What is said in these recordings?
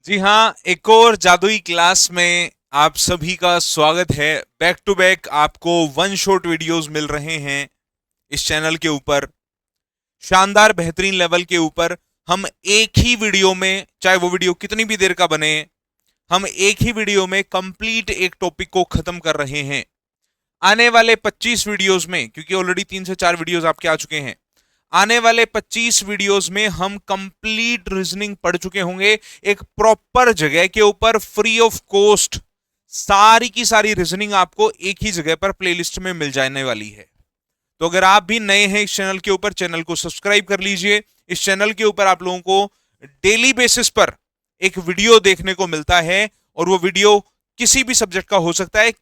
जी हाँ, एक और जादुई क्लास में आप सभी का स्वागत है। बैक टू बैक आपको वन शॉट वीडियोस मिल रहे हैं इस चैनल के ऊपर, शानदार बेहतरीन लेवल के ऊपर। हम एक ही वीडियो में, चाहे वो वीडियो कितनी भी देर का बने, हम एक ही वीडियो में कंप्लीट एक टॉपिक को खत्म कर रहे हैं। आने वाले 25 वीडियोस में, क्योंकि ऑलरेडी 3 से 4 वीडियोस आपके आ चुके हैं, आने वाले 25 वीडियोस में हम कंप्लीट रीजनिंग पढ़ चुके होंगे। एक प्रॉपर जगह के ऊपर फ्री ऑफ कॉस्ट सारी की सारी रीजनिंग आपको एक ही जगह पर प्लेलिस्ट में मिल जाने वाली है। तो अगर आप भी नए हैं इस चैनल के ऊपर, चैनल को सब्सक्राइब कर लीजिए। इस चैनल के ऊपर आप लोगों को डेली बेसिस पर एक वीडियो देखने को मिलता है, और वो वीडियो किसी भी सब्जेक्ट का हो सकता है।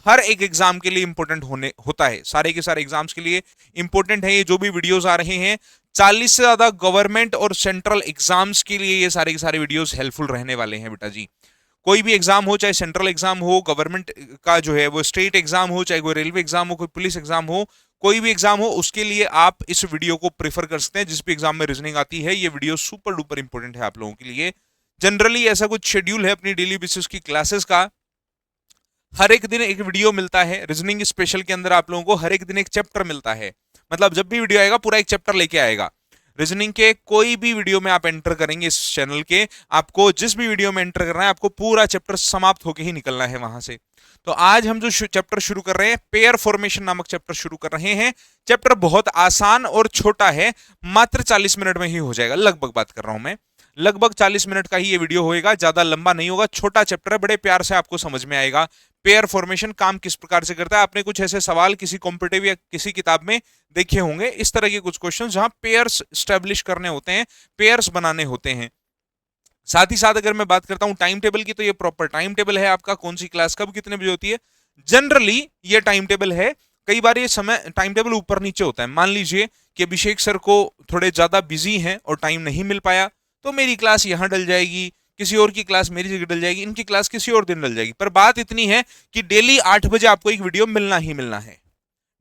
हर एक एग्जाम के लिए इंपॉर्टेंट होने होता है, सारे के सारे एग्जाम्स के लिए इंपॉर्टेंट है ये जो भी वीडियोस आ रहे हैं। 40 से ज्यादा गवर्नमेंट और सेंट्रल एग्जाम्स के लिए ये सारे के सारे वीडियोस हेल्पफुल रहने वाले हैं बेटा जी। कोई भी एग्जाम हो, चाहे सेंट्रल एग्जाम हो, गवर्नमेंट का जो है वो स्टेट एग्जाम हो, चाहे कोई रेलवे एग्जाम हो, कोई पुलिस एग्जाम हो, कोई भी एग्जाम हो, उसके लिए आप इस वीडियो को प्रेफर कर सकते हैं। जिस भी एग्जाम में रीजनिंग आती है, ये वीडियो सुपर डुपर इंपॉर्टेंट है आप लोगों के लिए। जनरली ऐसा कुछ शेड्यूल है अपनी डेली बेसिस की क्लासेस का, हर एक दिन एक वीडियो मिलता है। रीजनिंग स्पेशल के अंदर आप लोगों को हर एक दिन एक चैप्टर मिलता है, मतलब जब भी वीडियो आएगा पूरा एक चैप्टर लेके आएगा। रीजनिंग के कोई भी वीडियो में आप एंटर करेंगे इस चैनल के, आपको जिस भी वीडियो में एंटर करना है, आपको पूरा चैप्टर समाप्त होके ही निकलना है वहां से। तो आज हम जो चैप्टर शुरू कर रहे हैं, पेयर फॉर्मेशन नामक चैप्टर शुरू कर रहे हैं। चैप्टर बहुत आसान और छोटा है, मात्र 40 मिनट में ही हो जाएगा। लगभग बात कर रहा हूं मैं, लगभग 40 मिनट का ही ये वीडियो होएगा, ज्यादा लंबा नहीं होगा। छोटा चैप्टर है, बड़े प्यार से आपको समझ में आएगा पेयर फॉर्मेशन काम किस प्रकार से करता है। आपने कुछ ऐसे सवाल किसी कॉम्पिटेटिव या किसी किताब में देखे होंगे, इस तरह के कुछ क्वेश्चन जहां पेयर्स स्टैब्लिश करने होते हैं, पेयर्स बनाने होते हैं। साथ ही साथ अगर मैं बात करता हूं टाइम टेबल की, तो ये प्रॉपर टाइम टेबल है आपका, कौन सी क्लास कब कितने बजे होती है। जनरली ये टाइम टेबल है। कई बार ये समय टाइम टेबल ऊपर नीचे होता है। मान लीजिए कि अभिषेक सर को थोड़े ज्यादा बिजी हैं और टाइम नहीं मिल पाया, तो मेरी क्लास यहां डल जाएगी, किसी और की क्लास मेरी जगह डल जाएगी, इनकी क्लास किसी और दिन डल जाएगी। पर बात इतनी है कि डेली 8 बजे आपको एक वीडियो मिलना ही मिलना है।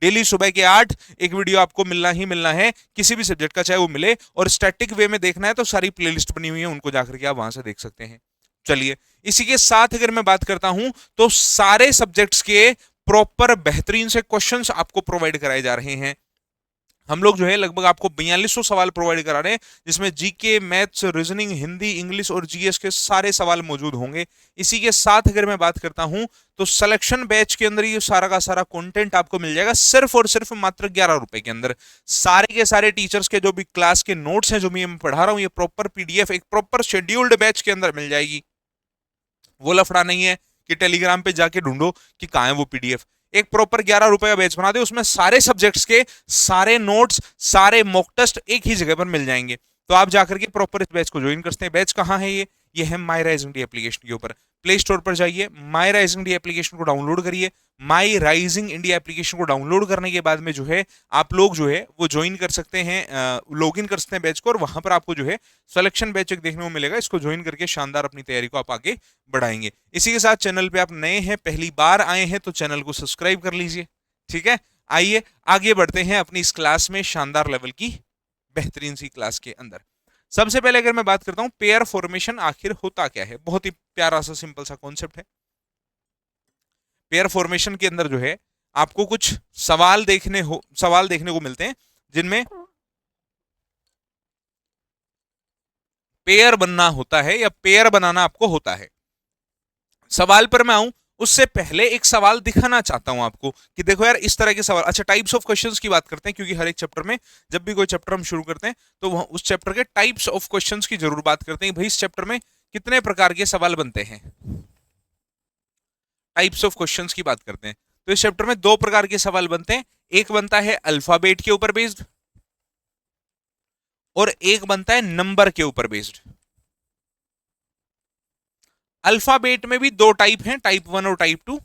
डेली सुबह के 8 एक वीडियो आपको मिलना ही मिलना है, किसी भी सब्जेक्ट का चाहे वो मिले। और स्टैटिक वे में देखना है तो सारी प्लेलिस्ट बनी हुई है, उनको जाकर के आप वहां से देख सकते हैं। चलिए, इसी के साथ अगर मैं बात करता हूं, तो सारे सब्जेक्ट्स के प्रॉपर बेहतरीन से क्वेश्चंस आपको प्रोवाइड कराए जा रहे हैं। हम लोग जो है लगभग आपको 4200 सवाल प्रोवाइड करा रहे हैं, जिसमें GK, maths, reasoning, Hindi, English और जीएस के सारे सवाल मौजूद होंगे। इसी के साथ अगर मैं बात करता हूं, तो सिलेक्शन बैच के अंदर ये सारा का सारा कंटेंट आपको मिल जाएगा सिर्फ और सिर्फ मात्र 11 रुपए के अंदर। सारे के सारे टीचर्स के जो भी क्लास के नोट्स हैं, जो मैं पढ़ा रहा हूं, ये प्रॉपर पीडीएफ एक प्रॉपर शेड्यूल्ड बैच के अंदर मिल जाएगी। वो लफड़ा नहीं है कि टेलीग्राम पे जाके ढूंढो कि कहाँ है वो पीडीएफ। एक प्रॉपर 11 रुपए का बैच बना दे, उसमें सारे सब्जेक्ट्स के सारे नोट्स, सारे मॉक टेस्ट एक ही जगह पर मिल जाएंगे। तो आप जाकर के प्रॉपर इस बैच को ज्वाइन करते हैं। बैच कहाँ है ये है माई राइजिंग डी एप्लीकेशन के ऊपर। प्ले स्टोर पर जाइए, माई राइजिंग डी एप्लीकेशन को डाउनलोड करिए। माई राइजिंग इंडिया एप्लीकेशन को डाउनलोड करने के बाद में जो है आप लोग जो है वो ज्वाइन कर सकते हैं, लॉग इन कर सकते हैं बैच को, और वहां पर आपको जो है सिलेक्शन बैच एक देखने को मिलेगा। इसको ज्वाइन करके शानदार अपनी तैयारी को आप आगे बढ़ाएंगे। इसी के साथ चैनल पे आप नए हैं, पहली बार आए हैं, तो चैनल को सब्सक्राइब कर लीजिए। ठीक है, आइए आगे बढ़ते हैं अपनी इस क्लास में, शानदार लेवल की बेहतरीन सी क्लास के अंदर। सबसे पहले अगर मैं बात करता हूं पेयर फॉर्मेशन आखिर होता क्या है, बहुत ही प्यारा सा सिंपल सा कॉन्सेप्ट है। पेयर फॉर्मेशन के अंदर जो है आपको कुछ सवाल देखने को मिलते हैं, जिनमें पेयर बनना होता है या पेयर बनाना आपको होता है। सवाल पर मैं आऊं उससे पहले एक सवाल दिखाना चाहता हूं आपको कि देखो यार, इस तरह के सवाल। अच्छा, टाइप्स ऑफ क्वेश्चंस की बात करते हैं, क्योंकि हर एक चैप्टर में जब भी कोई चैप्टर हम शुरू करते हैं, तो उस चैप्टर के टाइप्स ऑफ क्वेश्चंस की जरूर बात करते हैं। भाई, इस चैप्टर में कितने प्रकार के सवाल बनते हैं, टाइप्स ऑफ क्वेश्चंस की बात करते हैं। तो इस चैप्टर में दो प्रकार के सवाल बनते हैं। एक बनता है अल्फाबेट के ऊपर बेस्ड, और एक बनता है नंबर के ऊपर बेस्ड। अल्फाबेट में भी दो टाइप हैं, टाइप 1 और टाइप 2।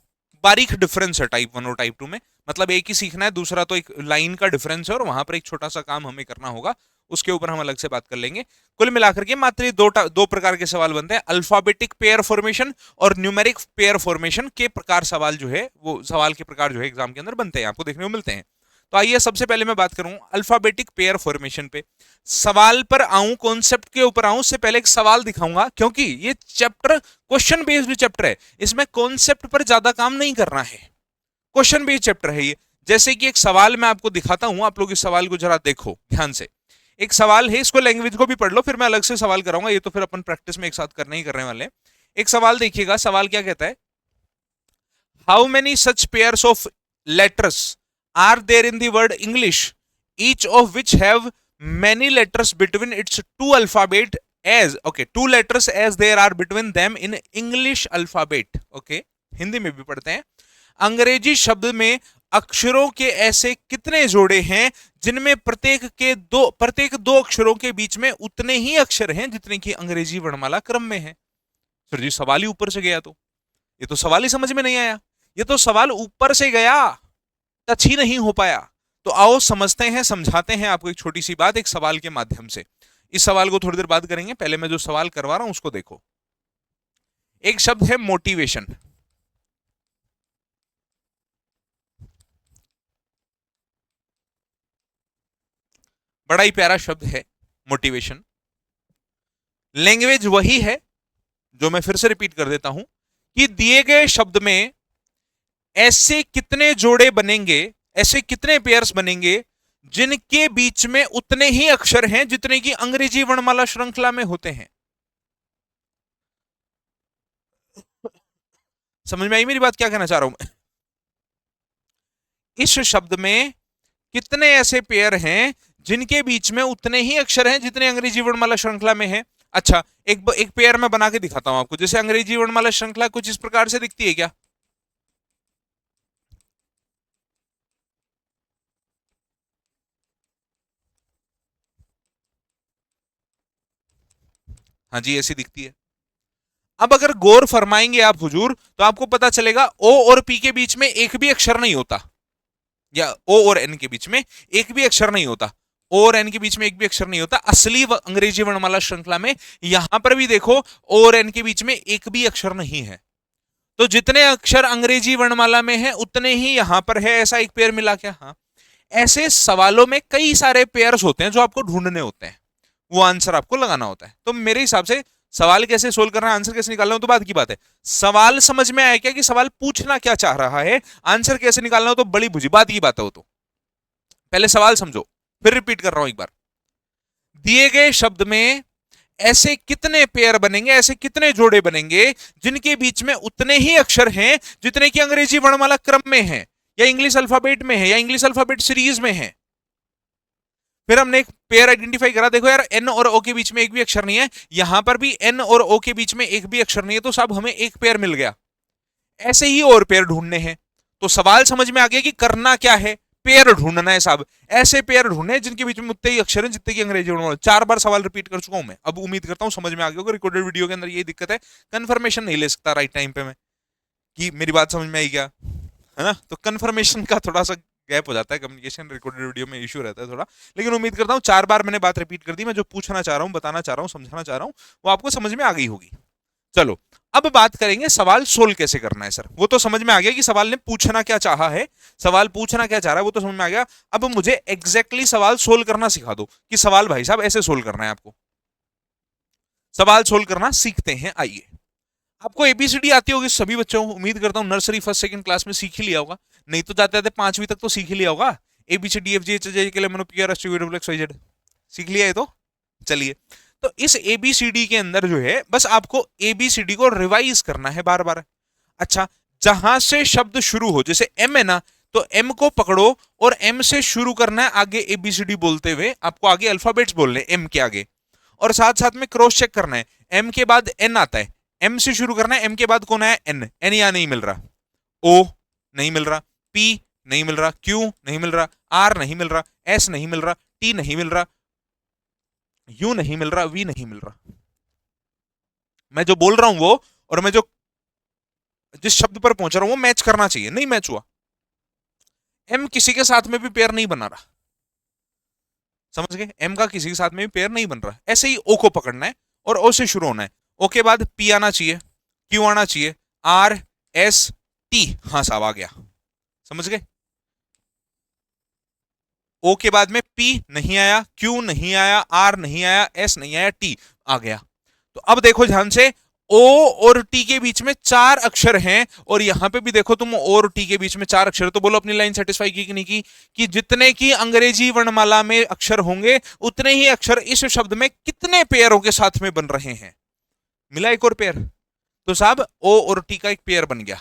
बारीक डिफरेंस है टाइप 1 और टाइप 2 में, मतलब एक ही सीखना है, दूसरा तो एक लाइन का डिफरेंस है, और वहां पर एक छोटा सा काम हमें करना होगा, उसके ऊपर हम अलग से बात कर लेंगे। कुल मिलाकर के मात्र ये दो प्रकार के सवाल बनते हैं, अल्फाबेटिक पेयर फॉर्मेशन और न्यूमेरिक पेयर फॉर्मेशन के प्रकार। सवाल जो है वो सवाल के प्रकार जो है एग्जाम के अंदर बनते हैं, आपको देखने को मिलते हैं। तो आइए सबसे पहले मैं बात करूं अल्फाबेटिक पेयर फॉर्मेशन पे। सवाल पर आऊं, कॉन्सेप्ट के ऊपर आऊं, उससे पहले एक सवाल दिखाऊंगा, क्योंकि ये चैप्टर क्वेश्चन बेस्ड चैप्टर है, इसमें कॉन्सेप्ट पर ज्यादा काम नहीं करना है, क्वेश्चन बेस्ड चैप्टर है ये। जैसे कि एक सवाल मैं आपको दिखाता हूं, आप लोग इस सवाल को जरा देखो ध्यान से। एक सवाल है, इसको लैंग्वेज को भी पढ़ लो, फिर मैं अलग से सवाल कराऊंगा, ये तो फिर अपन प्रैक्टिस में एक साथ करने ही करने वाले हैं। एक सवाल देखिएगा, सवाल क्या कहता है, how many such pairs of letters are there in the word English, each of which have many letters between its two alphabet as okay two letters as there are between them in English alphabet। okay, Hindi में भी पढ़ते हैं। अंग्रेजी शब्द में अक्षरों के ऐसे कितने जोड़े हैं जिनमें प्रत्येक दो अक्षरों के बीच में उतने ही अक्षर हैं जितने की अंग्रेजी वर्णमाला क्रम में है। सर जी सवाल ही ऊपर से गया, तो ये तो सवाल ही समझ में नहीं आया, ये तो सवाल ऊपर से गया, टच ही नहीं हो पाया। तो आओ समझते हैं, समझाते हैं आपको एक छोटी सी बात एक सवाल के माध्यम से। इस सवाल को थोड़ी देर बाद करेंगे, पहले मैं जो सवाल करवा रहा हूं उसको देखो। एक शब्द है मोटिवेशन, बड़ा ही प्यारा शब्द है मोटिवेशन। लैंग्वेज वही है, जो मैं फिर से रिपीट कर देता हूं कि दिए गए शब्द में ऐसे कितने जोड़े बनेंगे, ऐसे कितने पेयर्स बनेंगे जिनके बीच में उतने ही अक्षर हैं जितने की अंग्रेजी वर्णमाला श्रृंखला में होते हैं। समझ में आई मेरी बात, क्या कहना चाह रहा हूं मैं? इस शब्द में कितने ऐसे पेयर हैं जिनके बीच में उतने ही अक्षर हैं जितने अंग्रेजी वर्णमाला श्रृंखला में है। अच्छा, एक पेयर मैं बना के दिखाता हूं आपको। जैसे अंग्रेजी वर्णमाला श्रृंखला कुछ इस प्रकार से दिखती है क्या? हाँ जी, ऐसी दिखती है। अब अगर गौर फरमाएंगे आप हुजूर, तो आपको पता चलेगा ओ और पी के बीच में एक भी अक्षर नहीं होता, या ओ और एन के बीच में एक भी अक्षर नहीं होता, ओ और एन के बीच में एक भी अक्षर नहीं होता असली अंग्रेजी वर्णमाला श्रृंखला में। यहां पर भी देखो ओ और एन के बीच में एक भी अक्षर नहीं है। तो जितने अक्षर अंग्रेजी वर्णमाला में है उतने ही यहां पर है, ऐसा एक पेयर मिला क्या? हाँ। ऐसे सवालों में कई सारे पेयर्स होते हैं जो आपको ढूंढने होते हैं, वो आंसर आपको लगाना होता है। तो मेरे हिसाब से सवाल कैसे सोल्व करना है, आंसर कैसे निकालना हो, तो बात की बात है। सवाल समझ में आया क्या कि सवाल पूछना क्या चाह रहा है, आंसर कैसे निकालना हो तो बड़ी बुझी बात की बात है वो। तो पहले सवाल समझो, फिर रिपीट कर रहा हूं एक बार। दिए गए शब्द में ऐसे कितने पेयर बनेंगे, ऐसे कितने जोड़े बनेंगे जिनके बीच में उतने ही अक्षर हैं जितने की अंग्रेजी वर्णमाला क्रम में है, या इंग्लिश अल्फाबेट में है, या इंग्लिश अल्फाबेट सीरीज में है। फिर हमने एक पेयर आइडेंटिफाई करा, देखो यार एन और ओ के बीच में एक भी अक्षर नहीं है, यहां पर भी एन और ओ के बीच में एक भी अक्षर नहीं है, तो साहब हमें एक पेयर मिल गया। ऐसे ही और पेयर ढूंढने हैं। तो सवाल समझ में आ गया कि करना क्या है, पेयर ढूंढना है साहब। ऐसे पेयर ढूंढने जिनके बीच में उतने ही अक्षर हैं जितने की अंग्रेजी वर्णमाला। 4 बार सवाल रिपीट कर चुका हूं मैं, अब उम्मीद करता हूं समझ में आ गया होगा। रिकॉर्डेड वीडियो के अंदर यही दिक्कत है, कंफर्मेशन नहीं ले सकता राइट टाइम पे मैं कि मेरी बात समझ में आई क्या, है ना? तो कंफर्मेशन का थोड़ा सा गैप हो जाता है, कम्युनिकेशन रिकॉर्डेड वीडियो में इशू रहता है थोड़ा। लेकिन उम्मीद करता हूं 4 बार मैंने बात रिपीट कर दी, मैं जो पूछना चाह रहा हूं, बताना चाह रहा हूं, समझाना चाह रहा हूं, वो आपको समझ में आ गई होगी। चलो अब बात करेंगे सवाल सोल्व कैसे करना है। सर वो तो समझ में आ गया कि सवाल ने पूछना क्या चाहा है, सवाल पूछना क्या चाह रहा है वो तो समझ में आ गया। अब मुझे एग्जैक्टली सवाल सोल्व करना सिखा दो कि सवाल भाई साहब ऐसे सोल्व करना है आपको। सवाल सोल्व करना सीखते हैं, आइए। आपको एबीसीडी आती होगी सभी बच्चों को, उम्मीद करता हूं नर्सरी फर्स्ट सेकंड क्लास में सीख ही लिया होगा, नहीं तो जाते जाते 5वीं तक तो सीख ही लिया होगा। A B C D F G H J K लिए मनो P R S T U W X Y Z सीख लिया है। तो चलिए, तो इस एबीसीडी के अंदर जो है बस आपको एबीसीडी को रिवाइज करना है बार बार। अच्छा, जहां से शब्द शुरू हो, जैसे एम है ना, तो एम को पकड़ो और एम से शुरू करना है आगे एबीसीडी बोलते हुए, आपको आगे अल्फाबेट्स बोलने एम के आगे, और साथ साथ में क्रॉस चेक करना है। एम के बाद एन आता है, एम से शुरू करना है, एम के बाद कौन है? एन। एन यहां नहीं मिल रहा, ओ नहीं मिल रहा, पी नहीं मिल रहा, क्यू नहीं मिल रहा, आर नहीं मिल रहा, एस नहीं मिल रहा, टी नहीं मिल रहा, यू नहीं मिल रहा, वी नहीं मिल रहा। मैं जो बोल रहा हूं वो, और मैं जो जिस शब्द पर पहुंच रहा हूं वो मैच करना चाहिए, नहीं मैच हुआ। एम किसी के साथ में भी पेयर नहीं बना रहा, समझ गए? एम का किसी के साथ में भी पेयर नहीं बन रहा। ऐसे ही ओ को पकड़ना है और ओ से शुरू होना है। ओ के बाद पी आना चाहिए, क्यू आना चाहिए, आर एस टी, हाँ साहब आ गया, समझ गए? ओ के बाद में पी नहीं आया, क्यू नहीं आया, आर नहीं आया, एस नहीं आया, टी आ गया। तो अब देखो ध्यान से, ओ और टी के बीच में चार अक्षर हैं, और यहां पे भी देखो तुम, ओ और टी के बीच में चार अक्षर। तो बोलो अपनी लाइन सेटिस्फाई की कि नहीं की? कि जितने की अंग्रेजी वर्णमाला में अक्षर होंगे उतने ही अक्षर इस शब्द में कितने पेयरों के साथ में बन रहे हैं। मिला एक और पेयर। तो साहब ओ और टी का एक पेयर बन गया,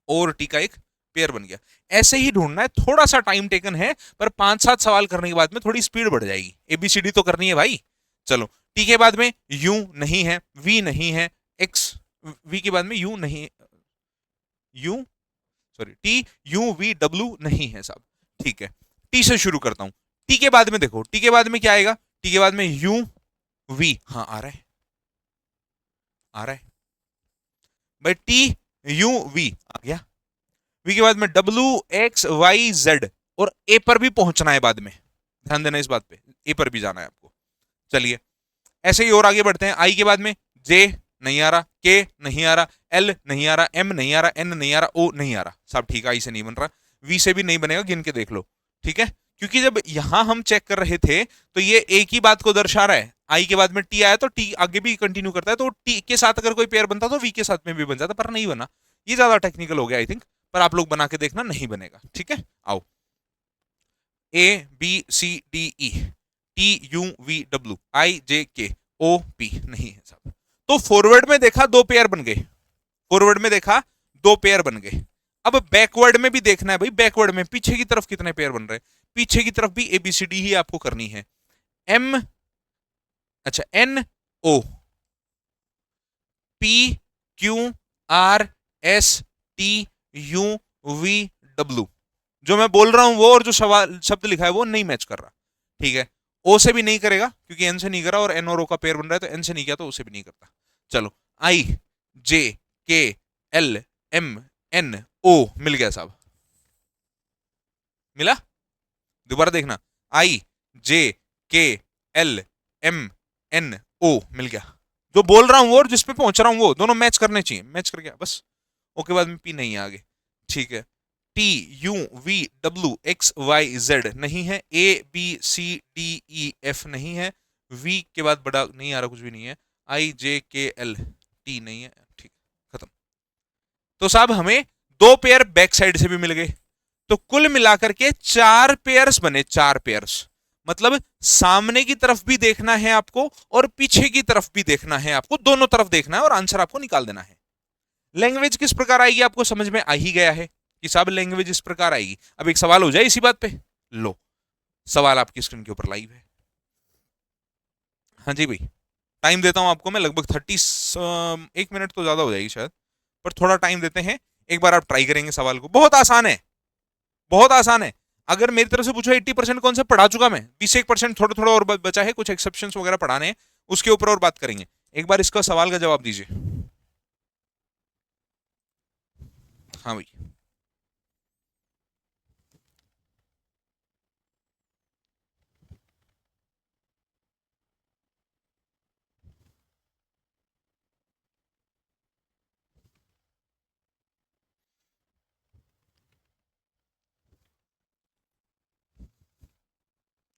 ओ और टी का एक पेयर बन गया। ऐसे ही ढूंढना है, थोड़ा सा टाइम टेकन है, पर 5-7 सवाल करने के बाद में थोड़ी स्पीड बढ़ जाएगी। एबीसीडी तो करनी है भाई। चलो, टी के बाद में यू नहीं है, वी नहीं है, एक्स, वी के बाद में यू नहीं, you, sorry, T U V W नहीं है साहब। ठीक है, टी से शुरू करता हूं। टी के बाद में देखो, टी के बाद में क्या आएगा? टी के बाद में यू वी, हाँ आ रहा है, आ रहा है भाई, टी यू वी आ गया। वी के बाद में डब्ल्यू एक्स वाई जेड, और ए पर भी पहुंचना है बाद में, ध्यान देना इस बात पे, ए पर भी जाना है आपको। चलिए ऐसे ही और आगे बढ़ते हैं। आई के बाद में जे नहीं आ रहा, के नहीं आ रहा, एल नहीं आ रहा, एम नहीं आ रहा, एन नहीं आ रहा, ओ नहीं आ रहा साहब। ठीक है, आई से नहीं बन रहा, वी से भी नहीं बनेगा, गिन के देख लो। ठीक है, क्योंकि जब यहां हम चेक कर रहे थे तो ये एक ही बात को दर्शा रहा है। आई के बाद में टी आया तो टी आगे भी कंटिन्यू करता है, तो टी के साथ अगर कोई पेयर बनता तो वी के साथ में भी बन जाता, पर नहीं बना। ये ज्यादा टेक्निकल हो गया आई थिंक, पर आप लोग बना के देखना, नहीं बनेगा। ठीक है, आओ, A B C D E, T U V W, I J K, O P नहीं है साहब। तो फॉरवर्ड में देखा दो पेयर बन गए, फॉरवर्ड में देखा दो पेयर बन गए। अब बैकवर्ड में भी देखना है भाई, बैकवर्ड में पीछे की तरफ कितने पेयर बन रहे हैं। पीछे की तरफ भी एबीसीडी ही आपको करनी है। एम, अच्छा, N O P Q R S T U V W, जो मैं बोल रहा हूं वो और जो सवाल शब्द लिखा है वो नहीं मैच कर रहा। ठीक है, ओ से भी नहीं करेगा क्योंकि एन से नहीं करा, और एन और ओ का पेयर बन रहा है, तो एन से नहीं किया तो ओ से भी नहीं करता। चलो, आई J K L M N ओ, मिल गया साहब, मिला। दोबारा देखना, आई J K L M N ओ, मिल गया। जो बोल रहा हूं वो और जिस पे पहुंच रहा हूं वो दोनों मैच करने चाहिए, मैच कर गया बस। ओके, बाद में पी नहीं है आगे। ठीक है, T U V W X Y Z नहीं है, A B C D E F नहीं है, वी के बाद बड़ा नहीं आ रहा, कुछ भी नहीं है, I J K L T नहीं है। ठीक, खत्म। तो साहब हमें दो पेयर बैक साइड से भी मिल गए, तो कुल मिलाकर के चार पेयर्स बने, चार पेयर्स। मतलब सामने की तरफ भी देखना है आपको और पीछे की तरफ भी देखना है आपको, दोनों तरफ देखना है और आंसर आपको निकाल देना है। लैंग्वेज किस प्रकार आएगी आपको समझ में आ ही गया है कि साहब लैंग्वेज इस प्रकार आएगी। अब एक सवाल हो जाए इसी बात पे, लो सवाल आपकी स्क्रीन के ऊपर लाइव है। हाँ जी भाई, टाइम देता हूं आपको मैं, लगभग 1 मिनट तो ज्यादा हो जाएगी शायद, पर थोड़ा टाइम देते हैं। एक बार आप ट्राई करेंगे सवाल को, बहुत आसान है, बहुत आसान है। अगर मेरी तरफ से पूछो 80% कौन सा पढ़ा चुका मैं, 20-1% थोड़ा थोड़ा और बचा है, कुछ एक्सेप्शन वगैरह पढ़ाने हैं, उसके ऊपर और बात करेंगे। एक बार इसका सवाल का जवाब दीजिए। हाँ भाई,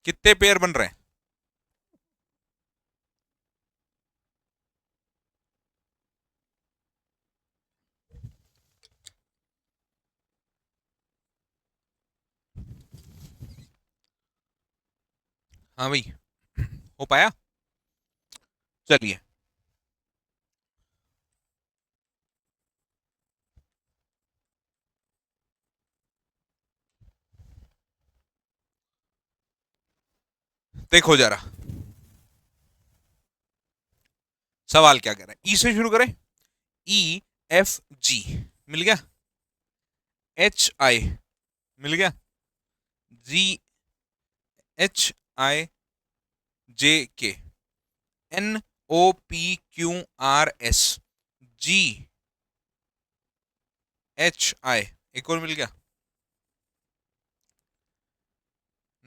कितने पेयर बन रहे हैं? हाँ भाई, हो पाया? चलिए, देखो जरा सवाल क्या कह रहा है। ई से शुरू करें, ई एफ जी मिल गया, एच आई मिल गया, जी H I J K, N O P Q R S, G H I, एक और मिल गया,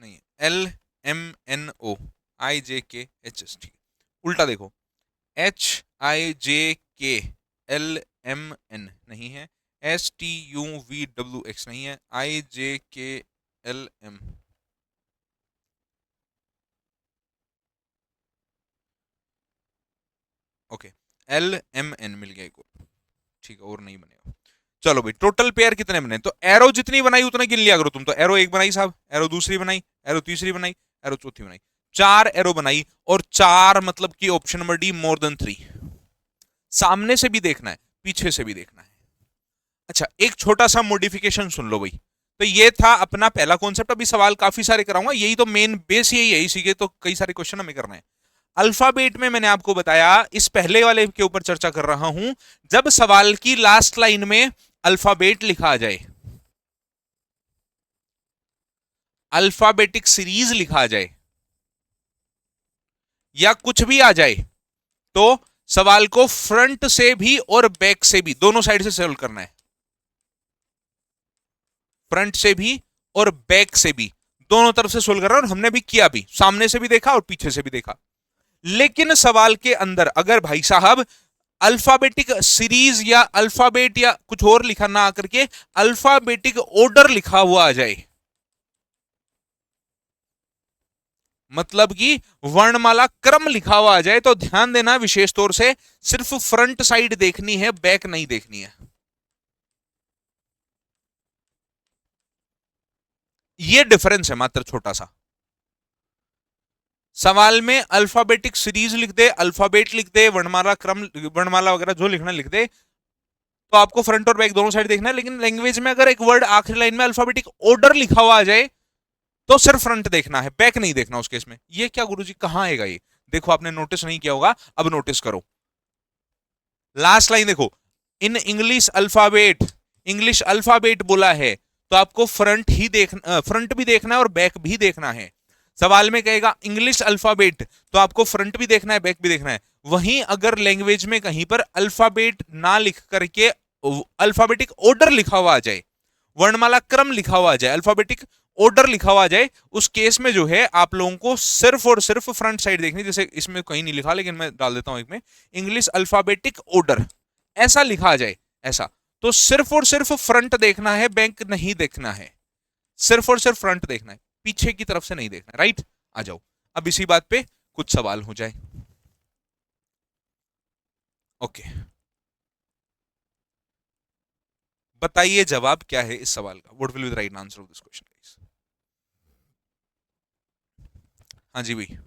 नहीं, L M N O, I J K H S. ठीक, उल्टा देखो, H I J K L M N नहीं है, S T U V W X नहीं है, I J K L M, okay, L M N मिल गया एक और, ठीक है, और नहीं बनेगा। चलो भाई, टोटल पेयर कितने बने? तो एरो जितनी बनाई उतना गिन लिया करो तुम तो। एरो एक बनाई साहब, एरो दूसरी बनाई, एरो तीसरी बनाई, एरो चौथी बनाई, चार एरो बनाई। और चार मतलब कि option number D, more than 3। सामने से भी देखना है, पीछे से भी देखना है। अच्छा, एक छोटा सा मॉडिफिकेशन सुन लो भाई। तो ये था अपना पहला कॉन्सेप्ट। अभी सवाल काफी सारे कराऊंगा, यही तो मेन बेस यही है, इसी के तो कई सारे क्वेश्चन हमें करने हैं। अल्फाबेट में मैंने आपको बताया, इस पहले वाले के ऊपर चर्चा कर रहा हूं, जब सवाल की लास्ट लाइन में अल्फाबेट लिखा आ जाए, अल्फाबेटिक सीरीज लिखा आ जाए, या कुछ भी आ जाए, तो सवाल को फ्रंट से भी और बैक से भी, दोनों साइड से सॉल्व करना है। फ्रंट से भी और बैक से भी, दोनों तरफ से सोल्व कर रहा है। और हमने भी किया भी, सामने से भी देखा और पीछे से भी देखा। लेकिन सवाल के अंदर अगर भाई साहब अल्फाबेटिक सीरीज या अल्फाबेट या कुछ और लिखा ना आकर के अल्फाबेटिक ऑर्डर लिखा हुआ आ जाए, मतलब कि वर्णमाला क्रम लिखा हुआ आ जाए, तो ध्यान देना विशेष तौर से, सिर्फ फ्रंट साइड देखनी है, बैक नहीं देखनी है। ये डिफरेंस है मात्र छोटा सा। सवाल में अल्फाबेटिक सीरीज लिख दे, अल्फाबेट लिख दे, वर्णमाला क्रम, वर्णमाला वगैरह जो लिखना लिख दे, तो आपको फ्रंट और बैक दोनों साइड देखना है। लेकिन लैंग्वेज में अगर एक वर्ड आखिरी लाइन में अल्फाबेटिक ऑर्डर लिखा हुआ आ जाए, तो सिर्फ फ्रंट देखना है, बैक नहीं देखना उस केस में। ये क्या गुरुजी, कहां आएगा ये? देखो, आपने नोटिस नहीं किया होगा, अब नोटिस करो। लास्ट लाइन देखो, in English alphabet, English alphabet बोला है, तो आपको फ्रंट ही देखना, फ्रंट भी देखना है और बैक भी देखना है। सवाल में कहेगा इंग्लिश अल्फाबेट, तो आपको फ्रंट भी देखना है, बैक भी देखना है। वहीं अगर लैंग्वेज में कहीं पर अल्फाबेट ना लिख करके अल्फाबेटिक ऑर्डर लिखा हुआ आ जाए, वर्णमाला क्रम लिखा हुआ आ जाए, अल्फाबेटिक ऑर्डर लिखा हुआ आ जाए, उस केस में जो है आप लोगों को सिर्फ और सिर्फ फ्रंट साइड देखनी। जैसे इसमें कहीं नहीं लिखा, लेकिन मैं डाल देता हूं एक में, इंग्लिश अल्फाबेटिक ऑर्डर, ऐसा लिखा आ जाए, ऐसा, तो सिर्फ और सिर्फ फ्रंट देखना है, बैक नहीं देखना है। सिर्फ और सिर्फ फ्रंट देखना है, पीछे की तरफ से नहीं देखना है। राइट, आ जाओ, अब इसी बात पे कुछ सवाल हो जाए। ओके, बताइए जवाब क्या है इस सवाल का। What will be the right answer of this question guys? हाँ जी भाई।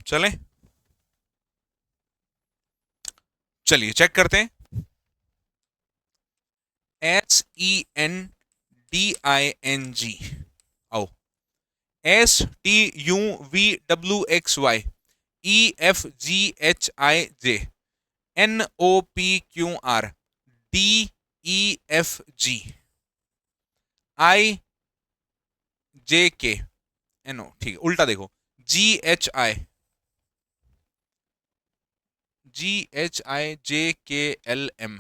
चलें, चलिए चेक करते हैं। SENDING, आओ, STUVWXY EFGHIJNOPQRDEFGIJKNO, ठीक है, उल्टा देखो, GHIJKLM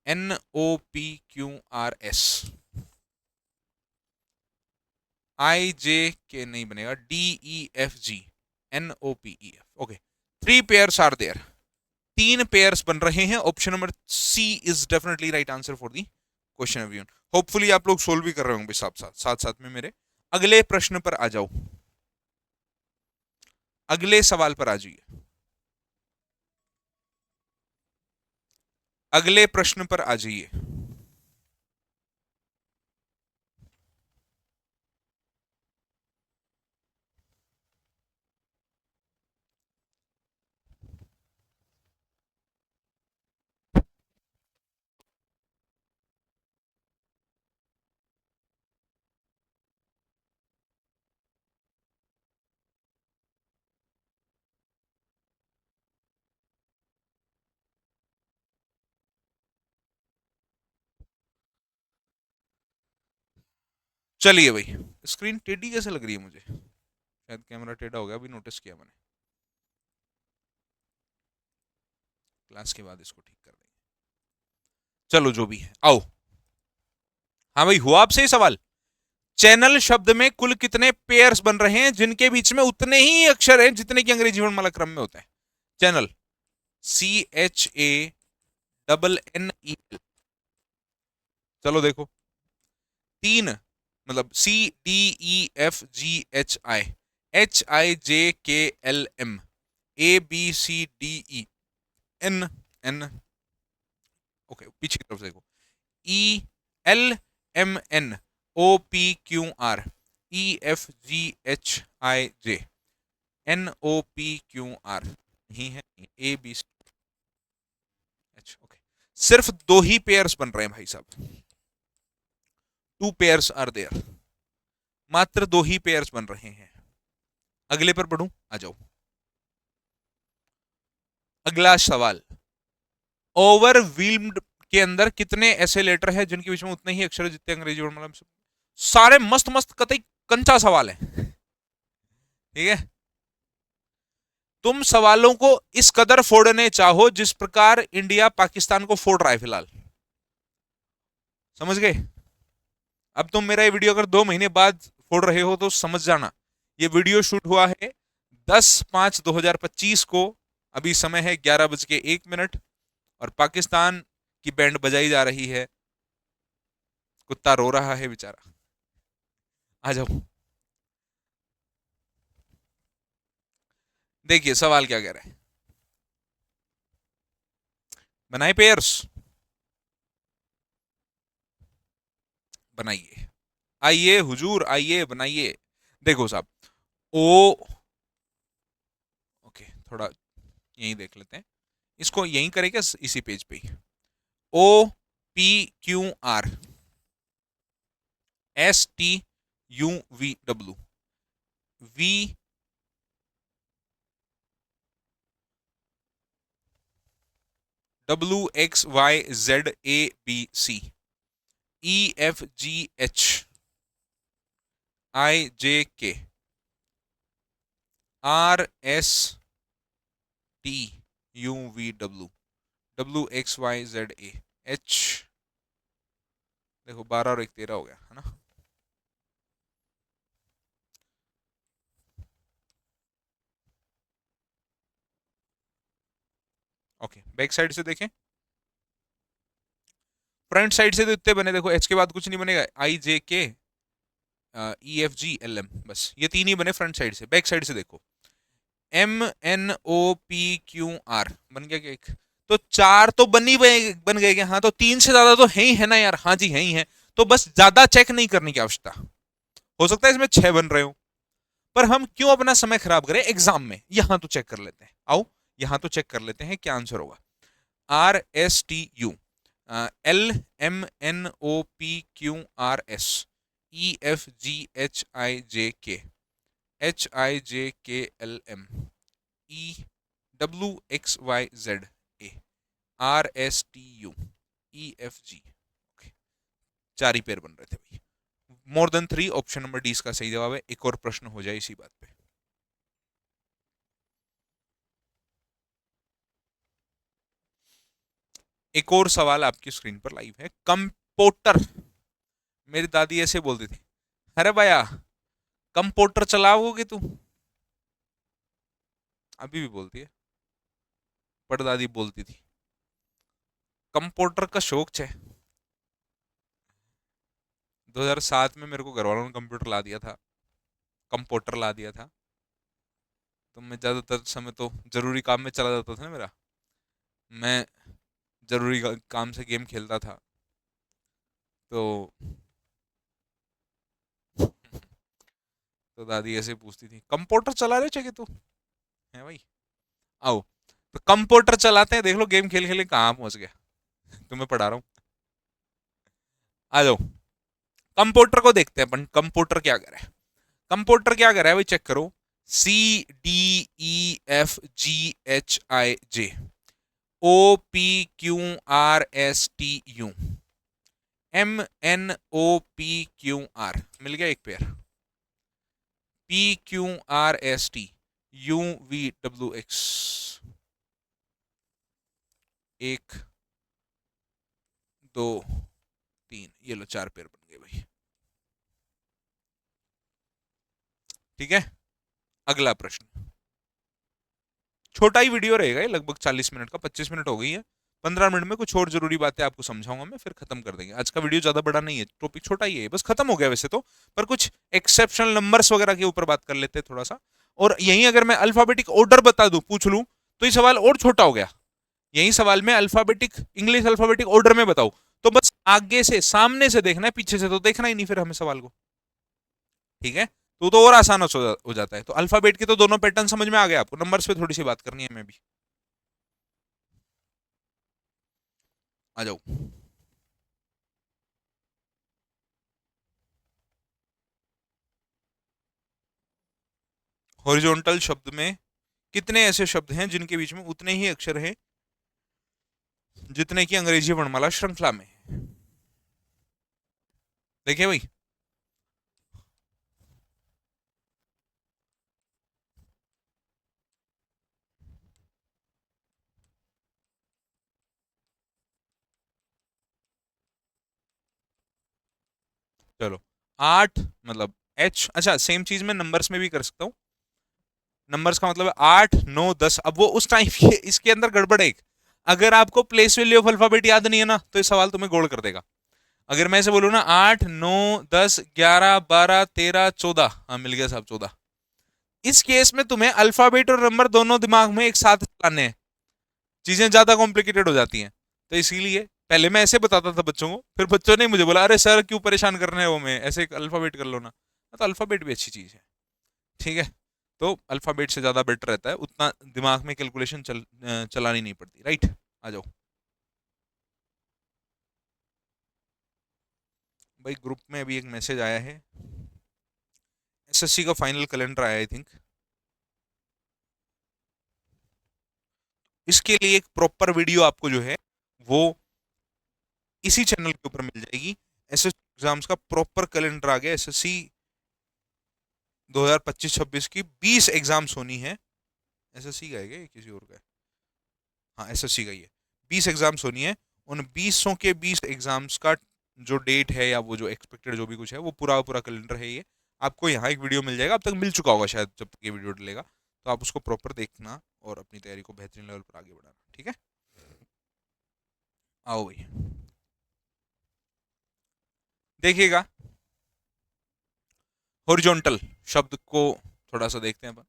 NOPQRS, IJK नहीं बनेगा, DEFGNOPEF, okay. 3 pairs are there, 3 pairs बन रहे हैं। Option number C is definitely right answer for the question everyone. Hopefully आप लोग सोल्व भी कर रहे होंगे साथ साथ, साथ साथ में मेरे। अगले प्रश्न पर आ जाओ, अगले सवाल पर आ जाइए, अगले प्रश्न पर आ जाइए। चलिए भाई, स्क्रीन टेढ़ी कैसे लग रही है मुझे? शायद कैमरा टेढ़ा हो गया, अभी नोटिस किया मैंने। क्लास के बाद इसको ठीक कर देंगे। चलो जो भी है, आओ। हाँ भाई, हुआ आपसे ही सवाल। चैनल शब्द में कुल कितने पेयर्स बन रहे हैं जिनके बीच में उतने ही अक्षर हैं जितने की अंग्रेजी वर्णमाला क्रम में होते हैं? Channel, CHANNEL। चलो देखो, 3, मतलब CDEFGHI, HIJKLM, ABCDEN, ओके पीछे की तरफ से देखो, ELMNOPQR, EFGHIJ, NOPQR, नहीं है, ABC, ओके। सिर्फ 2 ही पेयर्स बन रहे हैं भाई साहब, 2 पेयर्स आर देयर, मात्र 2 ही पेयर्स बन रहे हैं। अगले पर बढ़ूं, आ जाओ। अगला सवाल, ओवरव्हील्म्ड के अंदर कितने ऐसे लेटर हैं जिनके बीच में उतने ही अक्षर जितने अंग्रेजी वर्णमाला में? सारे मस्त मस्त कतई कंचा सवाल है, ठीक है। तुम सवालों को इस कदर फोड़ने चाहो जिस प्रकार इंडिया पाकिस्तान को फोड़ रहा है फिलहाल, समझ गए? अब तुम मेरा ये वीडियो अगर 2 महीने बाद फोड़ रहे हो तो समझ जाना, ये वीडियो शूट हुआ है 10/5/2025 को। अभी समय है 11:01 और पाकिस्तान की बैंड बजाई जा रही है, कुत्ता रो रहा है बेचारा। आ जाओ, देखिए सवाल क्या कह रहा है। बनाए पेयर्स, बनाइए, आइए हुजूर आइए बनाइए। देखो साहब, ओ, ओके थोड़ा यहीं देख लेते हैं, इसको यहीं करेंगे इसी पेज पे ही। OPQR, STUVW, VWXYZABC, EFGHIJK, RSTUVW, WXYZAH। देखो 12 और 1 13 हो गया है ना। ओके, बैक साइड से देखें, फ्रंट साइड से तो इतने बने, देखो एच के बाद कुछ नहीं बनेगा, IJK EFGLM, बस ये 3 ही बने फ्रंट साइड से। बैक साइड से देखो, MNOPQR बन गया क्या एक? तो 4 तो बन गए क्या? हाँ, तो 3 से ज्यादा तो है ही है ना यार। हाँ जी है ही है, तो बस ज्यादा चेक नहीं करने की आवश्यकता। हो सकता है इसमें 6 बन रहे हो, पर हम क्यों अपना समय खराब करें एग्जाम में, यहां तो चेक कर लेते हैं। आओ यहां तो चेक कर लेते हैं क्या आंसर होगा। RSTU, LMNOPQRS, EFGHIJK, HIJKLM, EWXYZ, RSTU, EFG। 4 ही पेयर बन रहे थे भाई। More than 3, option number D इसका सही जवाब है। एक और प्रश्न हो जाए इसी बात पे। एक और सवाल आपकी स्क्रीन पर लाइव है। कंपोटर, मेरी दादी ऐसे बोलती थी, अरे भैया कंपोटर चलाओगे तू? अभी भी बोलती है, परदादी बोलती थी। कंपोटर का शौक है। 2007 में मेरे को घर वालों ने कंप्यूटर ला दिया था, कंपोटर ला दिया था, तो मैं ज्यादातर समय तो जरूरी काम में चला जाता था ना मेरा, मैं जरूरी काम से गेम खेलता था, तो तो दादी ऐसे पूछती थी, कंप्यूटर चला रहे चे तू है भाई? आओ, तो कंप्यूटर चलाते हैं, देख लो गेम खेल खेले कहाँ पहुंच गया। तुम्हें पढ़ा रहा हूँ, आ जाओ। कंप्यूटर को देखते हैं अपन, कंप्यूटर क्या कर रहा है। कंप्यूटर क्या कर रहा है भाई, चेक करो। CDEFGHIJ, OPQRSTU, MNOPQR, मिल गया एक पेयर। PQRST UVWX। 1 2 3, ये लो 4 पेयर बन गए भाई। ठीक है, अगला प्रश्न। छोटा ही वीडियो रहेगा, ये लगभग 40 मिनट का, 25 मिनट हो गई है। 15 मिनट में कुछ और जरूरी बातें आपको समझाऊंगा मैं, फिर खत्म कर देंगे। आज का वीडियो ज्यादा बड़ा नहीं है, टॉपिक छोटा ही है, बस खत्म हो गया वैसे तो, पर कुछ एक्सेप्शनल नंबर्स वगैरह के ऊपर बात कर लेते हैं थोड़ा सा। और यहीं अगर मैं अल्फाबेटिक ऑर्डर बता दूं, पूछ लूं, तो ये सवाल और छोटा हो गया। यही सवाल में अल्फाबेटिक, इंग्लिश अल्फाबेटिक ऑर्डर में बताऊं, तो बस आगे से सामने से देखना है, पीछे से तो देखना ही नहीं फिर हमें सवाल को। ठीक है, तो और आसान हो जाता है। तो अल्फाबेट के तो दोनों पैटर्न समझ में आ गए आपको, नंबर्स पे थोड़ी सी बात करनी है हमें भी। आ जाओ। हॉरिजॉन्टल शब्द में कितने ऐसे शब्द हैं जिनके बीच में उतने ही अक्षर हैं जितने की अंग्रेजी वर्णमाला श्रृंखला में है? देखिए भाई, चलो 8 मतलब H, अच्छा सेम चीज मैं नंबर्स में भी कर सकता हूँ। नंबर्स का मतलब है 8 9 10। अब वो उस टाइम के इसके अंदर गड़बड़ है एक, अगर आपको प्लेस वैल्यू ऑफ अल्फाबेट याद नहीं है ना, तो ये सवाल तुम्हें गोल कर देगा। अगर मैं ऐसे बोलूँ ना 8 9 10 11 12 13 14, हाँ मिल गया साहब 14, इस केस में तुम्हें अल्फाबेट और नंबर दोनों दिमाग में एक साथ चलाने हैं, चीजें ज्यादा कॉम्प्लिकेटेड हो जाती हैं। तो इसीलिए पहले मैं ऐसे बताता था बच्चों को, फिर बच्चों ने मुझे बोला अरे सर क्यों परेशान कर रहे हैं, वो मैं ऐसे अल्फाबेट कर लो ना। तो अल्फाबेट भी अच्छी चीज है, ठीक है। तो अल्फाबेट से ज्यादा बेटर रहता है, उतना दिमाग में कैलकुलेशन चलानी नहीं पड़ती, राइट। आ जाओ भाई, ग्रुप में अभी एक मैसेज आया है, एसएससी का फाइनल कैलेंडर आया आई थिंक। इसके लिए एक प्रॉपर वीडियो आपको जो है वो इसी चैनल के ऊपर मिल जाएगी। एसएससी एग्जाम्स का प्रॉपर कैलेंडर आ गया, एसएससी 2025-26 की 20 एग्जाम्स होनी है। एसएससी का है क्या किसी और का है? हाँ एसएससी का ही है। 20 एग्जाम्स होनी है, उन 20 के 20 एग्जाम्स का जो डेट है या वो जो एक्सपेक्टेड जो भी कुछ है, वो पूरा पूरा कैलेंडर है ये। आपको यहाँ एक वीडियो मिल जाएगा, अब तक मिल चुका होगा शायद जब तक ये वीडियो डलेगा, तो आप उसको प्रॉपर देखना और अपनी तैयारी को बेहतरीन लेवल पर आगे बढ़ाना, ठीक है। आओ भाई देखिएगा, हॉरिजॉन्टल शब्द को थोड़ा सा देखते हैं अपन।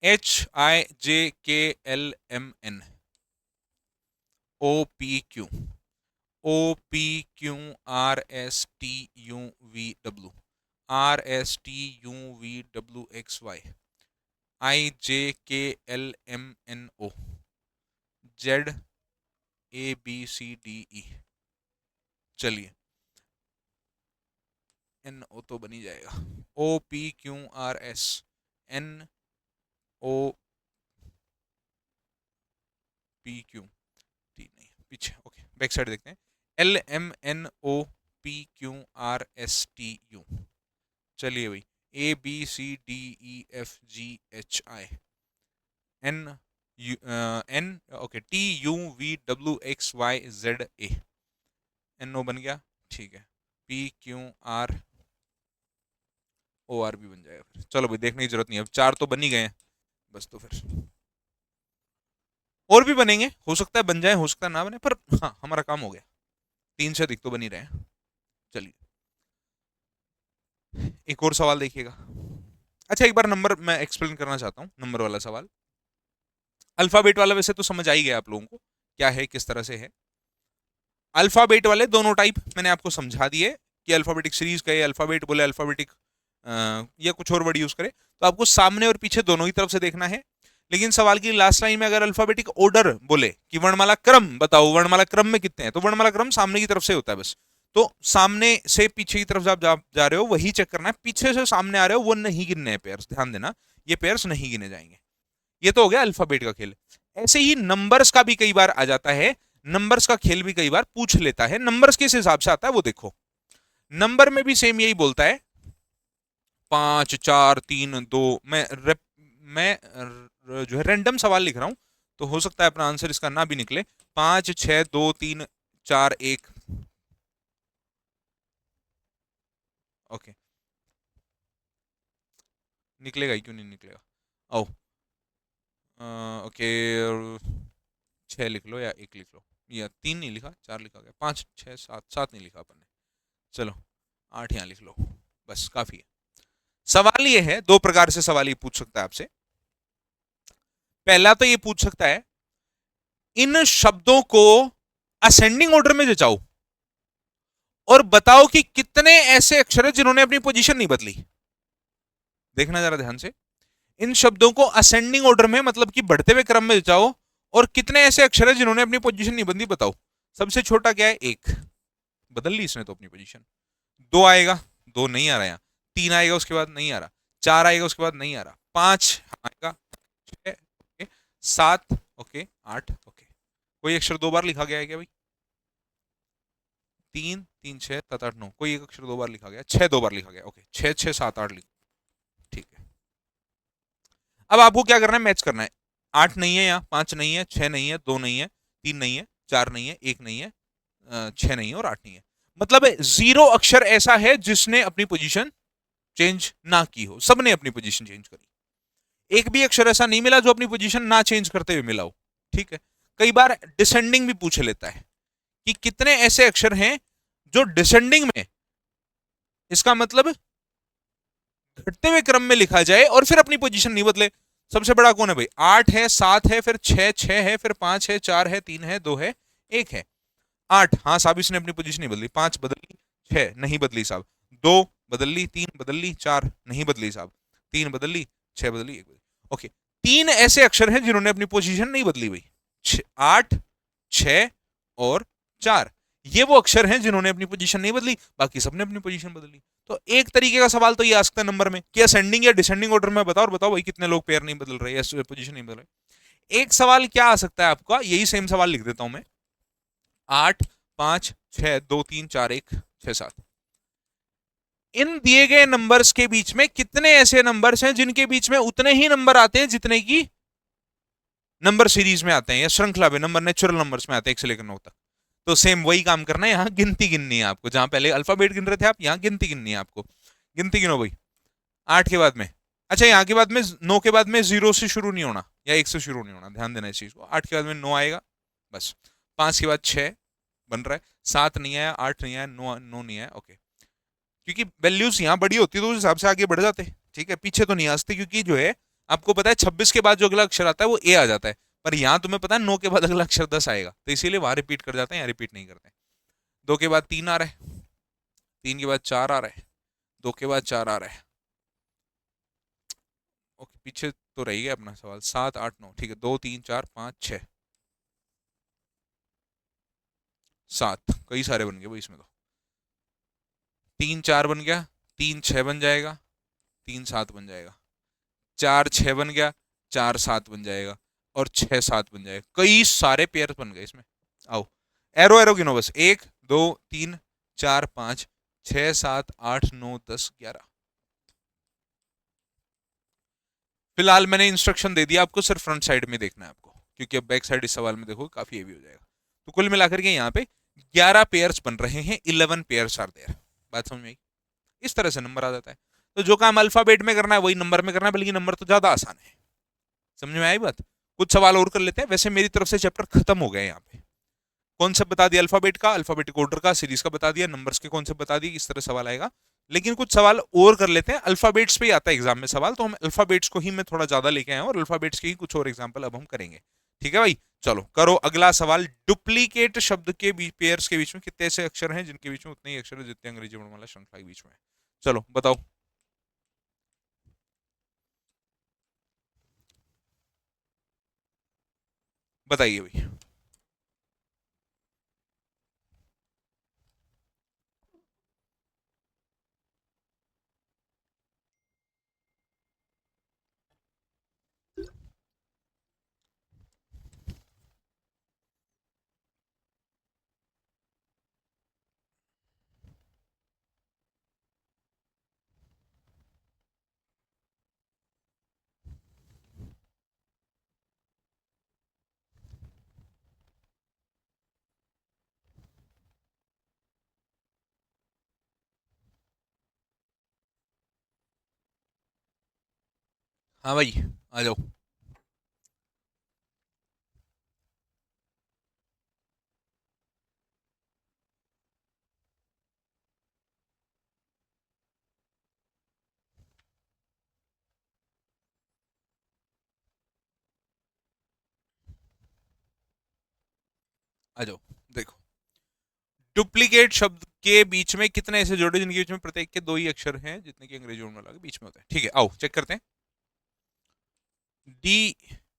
HIJKLMN OPQ OPQRSTUVW RSTUVWXY IJKLMNO ZABCDE। चलिए NO तो बनी जाएगा, OPQRS NOPQ नहीं पीछे, ओके बैक साइड देखते हैं। LMNOPQRSTU। चलिए भाई ABCDEFGHI N okay TUVWXYZA NO बन गया, ठीक है। PQROR भी बन जाएगा फिर। चलो भाई देखने की जरूरत नहीं है, अब 4 तो बन ही गए हैं बस, तो फिर और भी बनेंगे, हो सकता है बन जाए, हो सकता है ना बने, पर हाँ हमारा काम हो गया। 3 से अधिक तो बन ही रहे हैं। चलिए एक और सवाल देखिएगा। अच्छा एक बार नंबर मैं एक्सप्लेन करना चाहता हूँ, नंबर वाला सवाल। अल्फाबेट वाला वैसे तो समझ आ ही गया आप लोगों को क्या है, किस तरह से है। अल्फाबेट वाले दोनों टाइप मैंने आपको समझा दिए कि अल्फाबेटिक सीरीज कहे, अल्फाबेट बोले, अल्फाबेटिक या कुछ और वर्ड यूज करे, तो आपको सामने और पीछे दोनों ही तरफ से देखना है। लेकिन सवाल की लास्ट लाइन में अगर अल्फाबेटिक ऑर्डर बोले कि वर्णमाला क्रम बताओ, वर्णमाला क्रम में कितने हैं, तो वर्णमाला क्रम सामने की तरफ से होता है बस। तो सामने से पीछे की तरफ आप जा रहे हो वही चेक करना है, पीछे से सामने आ रहे हो वो नहीं गिनने हैं पेयर्स, ध्यान देना ये पेयर्स नहीं गिने जाएंगे। ये तो हो गया अल्फाबेट का खेल। ऐसे ही नंबर्स का भी कई बार आ जाता है, नंबर्स का खेल भी कई बार पूछ लेता है। नंबर्स किस हिसाब से आता है वो देखो, नंबर में भी सेम यही बोलता है 5 4 3 2, जो है रैंडम सवाल लिख रहा हूं, तो हो सकता है अपना आंसर इसका ना भी निकले। 5 6 2 3 4 1। ओके, निकलेगा ही क्यों नहीं निकलेगा। ओ, ओके, 6 लिख लो या 1 लिख लो, या 3 नहीं लिखा, 4 लिखा गया, 5 6 7, 7 नहीं लिखा अपन ने। चलो 8 यहाँ लिख लो, बस काफी है। सवाल ये है, दो प्रकार से सवाल ये पूछ सकता है आपसे। पहला तो ये पूछ सकता है, इन शब्दों को असेंडिंग ऑर्डर में जचाओ और बताओ कि कितने ऐसे अक्षर हैं जिन्होंने अपनी पोजीशन नहीं बदली। देखना जरा ध्यान से, इन शब्दों को असेंडिंग ऑर्डर में मतलब कि बढ़ते हुए क्रम में जचाओ और कितने ऐसे अक्षर हैं जिन्होंने अपनी पोजीशन नहीं बदली, बताओ। सबसे छोटा क्या है, 1, बदल ली इसने तो अपनी पोजीशन। 2 आएगा, 2 नहीं आ रहा यहाँ। 3 आएगा, उसके बाद नहीं आ रहा। 4 आएगा, उसके बाद नहीं आ रहा। 5 आएगा, 6 ओके, 7 ओके, 8 ओके। कोई अक्षर 2 बार लिखा गया है क्या भाई? 3 3 6 7 8 9, कोई एक अक्षर 2 बार लिखा गया, 6 2 बार लिखा गया। ओके, 6 6 7 8 लिख, ठीक है। अब आपको क्या करना है, मैच करना है। 8 नहीं है यहाँ, 5 नहीं है, 6 नहीं है, 2 नहीं है, 3 नहीं है, 4 नहीं है, 1 नहीं है, 6 नहीं है और 8 नहीं है। मतलब 0 अक्षर ऐसा है जिसने अपनी पोजीशन चेंज ना की हो, सबने अपनी पोजीशन चेंज करी। एक भी अक्षर ऐसा नहीं मिला जो अपनी पोजीशन ना चेंज करते हुए मिला हो, ठीक है। कई बार डिसेंडिंग भी पूछ लेता है कि कितने ऐसे अक्षर हैं जो डिसेंडिंग में, इसका मतलब घटते हुए क्रम में लिखा जाए और फिर अपनी पोजीशन नहीं बदले। सबसे बड़ा कौन है भाई? 8 है, 7 है, फिर 6 6 है, फिर 5 है, 4 है, 3 है, 2 है, 1 है। 8, हाँ साहब इसने अपनी पोजीशन नहीं बदली। 5 बदल ली, 6 नहीं बदली साहब, 2 बदल ली, 3 बदल ली, 4 नहीं बदली साहब, 3 बदल ली, 6 बदल ली, 1 बदली। ओके, 3 ऐसे अक्षर हैं जिन्होंने अपनी पोजीशन नहीं बदली भाई। 8 6 और 4, ये वो अक्षर हैं जिन्होंने अपनी पोजीशन नहीं बदली, बाकी सबने अपनी पोजीशन बदली। तो एक तरीके का सवाल तो ये आ सकता है नंबर में कि असेंडिंग या डिसेंडिंग ऑर्डर में बताओ और बताओ भाई कितने लोग पेयर नहीं बदल रहे या पोजीशन नहीं बदल रहे। एक सवाल क्या आ सकता है आपका, यही सेम सवाल लिख देता हूं मैं। 8 5 6 2 3 4 1 6 7, इन दिए गए नंबर्स के बीच में कितने ऐसे नंबर्स हैं जिनके बीच में उतने ही नंबर आते हैं जितने की नंबर सीरीज में आते हैं या श्रृंखला में नंबर नेचुरल नंबर्स में आते हैं 1 से लेकर 9 तक। तो सेम वही काम करना है, यहां गिनती गिननी है आपको। जहां पहले अल्फाबेट गिन रहे थे आप, यहां गिनती गिननी है आपको। गिनती गिनो भाई। 8 के बाद में, अच्छा यहाँ के बाद में 9 के बाद में 0 से शुरू नहीं होना या 1 से शुरू नहीं होना, ध्यान देना इस चीज को। 8 के बाद में 9 आएगा बस। 5 के बाद 6 बन रहा है, 7 नहीं आया, 8 नहीं आया, 9 नहीं आया, ओके। क्योंकि वैल्यूज यहाँ बड़ी होती है तो उस हिसाब से आगे बढ़ जाते हैं, ठीक है। पीछे तो नहीं आते क्योंकि जो है आपको पता है 26 के बाद जो अगला अक्षर आता है वो ए आ जाता है, पर यहाँ तुम्हें पता है 9 के बाद अगला अक्षर 10 आएगा, तो इसीलिए वहां रिपीट कर जाते हैं, यहाँ रिपीट नहीं करते। 2 के बाद 3 आ रहा है, 3 के बाद 4 आ रहा है, 2 के बाद 4 आ रहा है, ओके। पीछे तो रह गया अपना सवाल 7 8 9, ठीक है। 2 3 4 5 6 7, कई सारे बन गए भाई इसमें तो। 3 4 बन गया, 3 6 बन जाएगा, 3 7 बन जाएगा, 4 6 बन गया, 4 7 बन जाएगा और 6 7 बन जाएगा। कई सारे पेयर बन गए इसमें। आओ एरो एरो गिनो बस, 1 2 3 4 5 6 7 8 9 10 11। फिलहाल मैंने इंस्ट्रक्शन दे दिया आपको, सिर्फ फ्रंट साइड में देखना है आपको, क्योंकि अब बैक साइड इस सवाल में देखो काफी हेवी हो जाएगा। तो कुल मिलाकर के यहाँ पे 11 पेयर्स बन रहे हैं, 11 पेयर्स आर देयर। बात समझ में आई? इस तरह से नंबर आ जाता है। तो जो काम अल्फाबेट में करना है वही नंबर में करना है, बल्कि नंबर तो ज्यादा आसान है। समझ में आई बात? कुछ सवाल और कर लेते हैं। वैसे मेरी तरफ से चैप्टर खत्म हो गया यहाँ पे। कॉन्सेप्ट बता दिया अल्फाबेट का, अल्फाबेटिक ऑर्डर का, सीरीज का बता दिया, नंबर्स के कॉन्सेप्ट बता दिए, किस तरह सवाल आएगा। लेकिन कुछ सवाल और कर लेते हैं, अल्फाबेट्स पे ही आता है एग्जाम में सवाल, तो हम अल्फाबेट्स को ही मैं थोड़ा ज्यादा लेके आया हूं और अल्फाबेट्स के ही कुछ और एग्जाम्पल अब हम करेंगे। ठीक है भाई, चलो करो अगला सवाल। डुप्लीकेट शब्द के बीच, पेयर्स के बीच में कितने ऐसे अक्षर हैं जिनके बीच में उतने ही अक्षर है जितने अंग्रेजी वर्णमाला श्रृंखला के बीच में है? चलो बताओ। बताइए भाई। हाँ भाई, आ जाओ। आ जाओ। देखो, डुप्लीकेट शब्द के बीच में कितने ऐसे जोड़े जिनके बीच में प्रत्येक के दो ही अक्षर हैं, जितने की अंग्रेजी में लगे बीच में होते हैं। ठीक है, आओ चेक करते हैं। DUPLICAT,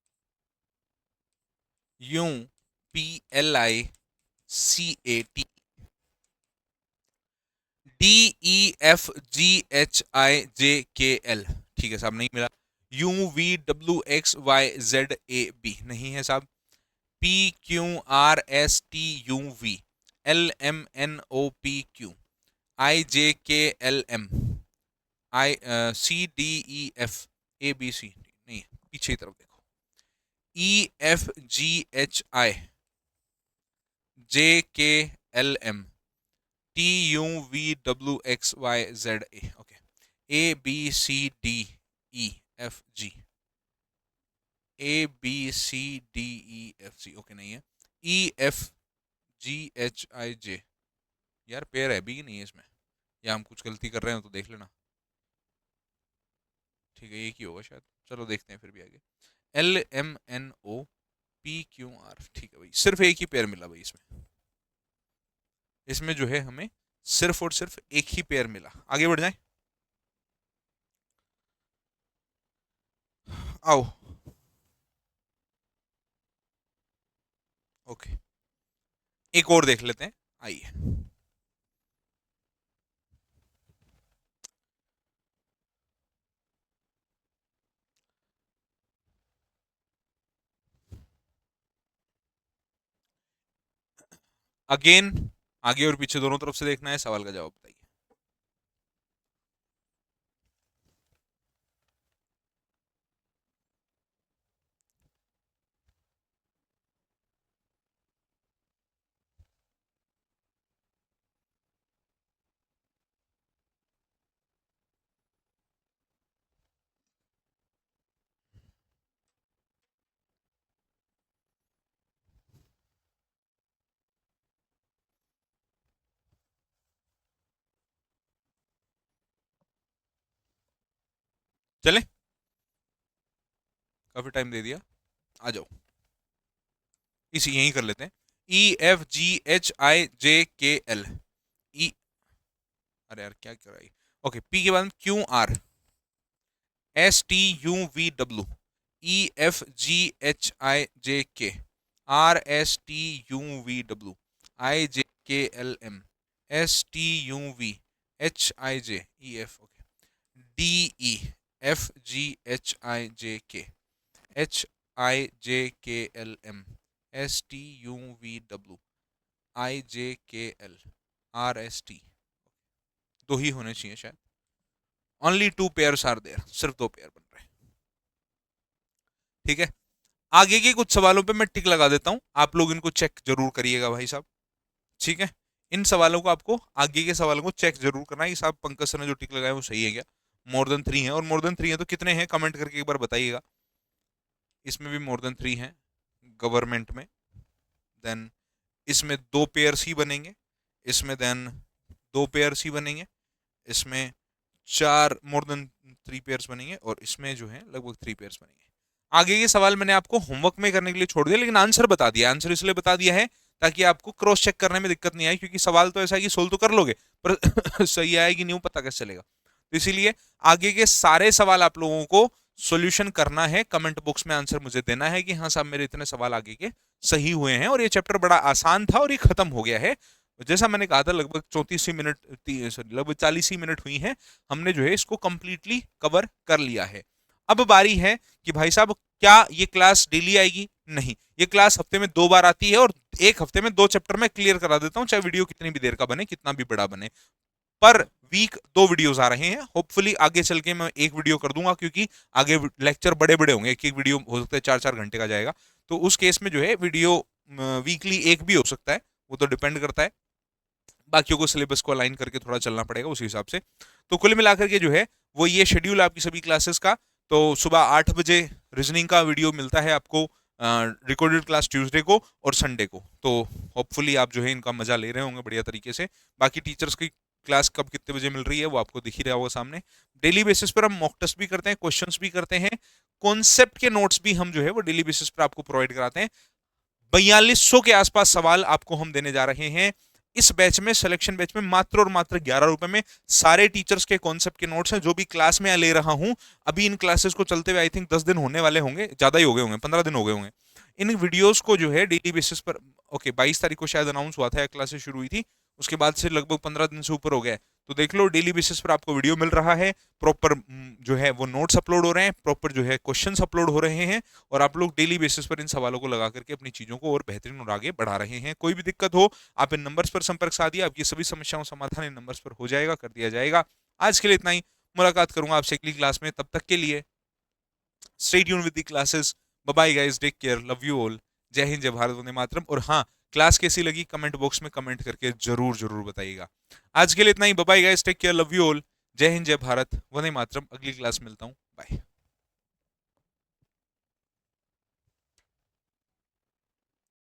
DEFGHIJKL, ठीक है साहब, नहीं मिला। UVWXYZAB नहीं है साहब। PQRSTUV, LMNOPQ, IJKLM, CDEF, ABC नहीं है। पीछे की तरफ देखो, EFGHIJKLM, TUVWXYZA, okay. ABCDEFG, ABCDEFG, okay नहीं है। EFGHIJ, यार पेयर है भी नहीं है इसमें, या हम कुछ गलती कर रहे हैं तो देख लेना। ठीक है, एक ही होगा शायद, चलो देखते हैं फिर भी आगे। LMNOPQR, ठीक है भाई, सिर्फ एक ही पेयर मिला भाई इसमें। इसमें जो है हमें सिर्फ और सिर्फ एक ही पेयर मिला। आगे बढ़ जाए, आओ। ओके, एक और देख लेते हैं, आइए। अगेन, आगे और पीछे दोनों तरफ से देखना है, सवाल का जवाब बताइए। चले, काफी टाइम दे दिया, आ जाओ। इसी यही कर लेते हैं। EFGHIJKL, ई, अरे यार क्या कर रहा है। ओके, पी के बाद QR, STUVW, EFGHIJK, RSTUVW, IJKLM, STUVHIJ, EF, okay, DEFGHIJK, HIJKLM, STUVW, IJKL, RST। दो ही होने चाहिए शायद। Only two pairs are there, सिर्फ दो पेयर बन रहे हैं। ठीक है, आगे के कुछ सवालों पे मैं टिक लगा देता हूं, आप लोग इनको चेक जरूर करिएगा भाई साहब। ठीक है, इन सवालों को आपको, आगे के सवालों को चेक जरूर करना है कि साहब पंकज सर ने जो टिक लगाया वो सही है क्या। मोर देन 3 है, और मोर देन 3 है तो कितने हैं कमेंट करके एक बार बताइएगा। इसमें भी मोर देन 3 है गवर्नमेंट में, देन इसमें दो पेयर्स ही बनेंगे, इसमें देन दो पेयर्स ही बनेंगे, इसमें चार मोर देन 3 पेयर्स बनेंगे, और इसमें जो है लगभग 3 पेयर्स बनेंगे। आगे के सवाल मैंने आपको होमवर्क में करने के लिए छोड़ दिया, लेकिन आंसर बता दिया। आंसर इसलिए बता दिया है ताकि आपको क्रॉस चेक करने में दिक्कत नहीं आए, क्योंकि सवाल तो ऐसा है कि सोल्व तो कर लोगे, पर सही आया कि नहीं पता कैसे चलेगा। तो इसीलिए आगे के सारे सवाल आप लोगों को सॉल्यूशन करना है, कमेंट बॉक्स में आंसर मुझे देना है कि हाँ साहब मेरे इतने सवाल आगे के सही हुए हैं, और ये चैप्टर बड़ा आसान था और ये खत्म हो गया है। जैसा मैंने कहा था, लगभग 34 मिनट, सॉरी लगभग 40 मिनट हुई हैं, हमने जो है इसको कंप्लीटली कवर कर लिया है। अब बारी है कि भाई साहब क्या ये क्लास डेली आएगी? नहीं, ये क्लास हफ्ते में 2 बार आती है, और एक हफ्ते में 2 चैप्टर में क्लियर करा देता हूं, चाहे वीडियो कितनी भी देर का बने, कितना भी बड़ा बने। पर वीक 2 वीडियोस आ रहे हैं, होपफुली आगे चल के मैं एक वीडियो कर दूंगा, क्योंकि आगे लेक्चर बड़े बड़े होंगे, एक एक वीडियो हो सकता है 4-4 घंटे का जाएगा, तो उस केस में जो है वीडियो वीकली एक भी हो सकता है, वो तो डिपेंड करता है, बाकियों को सिलेबस को अलाइन करके थोड़ा चलना पड़ेगा उसी हिसाब से। तो कुल मिलाकर के जो है वो ये शेड्यूल आपकी सभी क्लासेस का। तो सुबह 8 बजे रीजनिंग का वीडियो मिलता है आपको, रिकॉर्डेड क्लास ट्यूसडे को और संडे को। तो होपफुली आप जो है इनका मजा ले रहे होंगे बढ़िया तरीके से। बाकी टीचर्स की क्लास कब कितने बजे मिल रही है वो आपको दिख ही रहा होगा सामने। डेली बेसिस पर हम मॉक टेस्ट भी करते हैं, क्वेश्चंस भी करते हैं, कॉन्सेप्ट के नोट्स भी हम जो है वो डेली बेसिस पर आपको प्रोवाइड कराते हैं। 4200 के आसपास सवाल आपको हम देने जा रहे हैं इस बैच में, सिलेक्शन बैच में, मात्र और मात्र 11 रुपए में। सारे टीचर्स के कॉन्सेप्ट के नोट्स हैं जो भी क्लास में ले रहा हूं। अभी इन क्लासेस को चलते हुए आई थिंक 10 दिन होने वाले होंगे, ज्यादा ही हो गए होंगे, 15 दिन हो गए होंगे। इन वीडियोस को जो है डेली बेसिस पर, ओके 22 तारीख को शायद अनाउंस हुआ था, क्लासेस शुरू हुई थी, उसके बाद से लगभग 15 दिन से ऊपर हो गया है। तो देख लो डेली बेसिस पर आपको वीडियो मिल रहा है, प्रॉपर जो है वो नोट्स अपलोड हो रहे हैं, प्रॉपर जो है क्वेश्चंस अपलोड हो रहे हैं, और आप लोग डेली बेसिस पर इन सवालों को लगा करके अपनी चीजों को और बेहतरीन और आगे बढ़ा रहे हैं। कोई भी दिक्कत हो आप इन नंबर्स पर संपर्क साधिए, आपकी सभी समस्याओं का समाधान इन नंबर्स पर हो जाएगा, कर दिया जाएगा। आज के लिए इतना ही, मुलाकात करूंगा आपसे अगली क्लास में, तब तक के लिए stay tuned with the classes. Bye bye guys, take care, love you all, जय हिंद, जय भारत, वंदे मातरम। और हाँ, क्लास कैसी लगी कमेंट बॉक्स में कमेंट करके जरूर जरूर बताइएगा। आज के लिए इतना ही, bye bye guys, take care, love you all, जय हिंद, जय भारत, वंदे मातरम। अगली क्लास मिलता हूँ, बाय।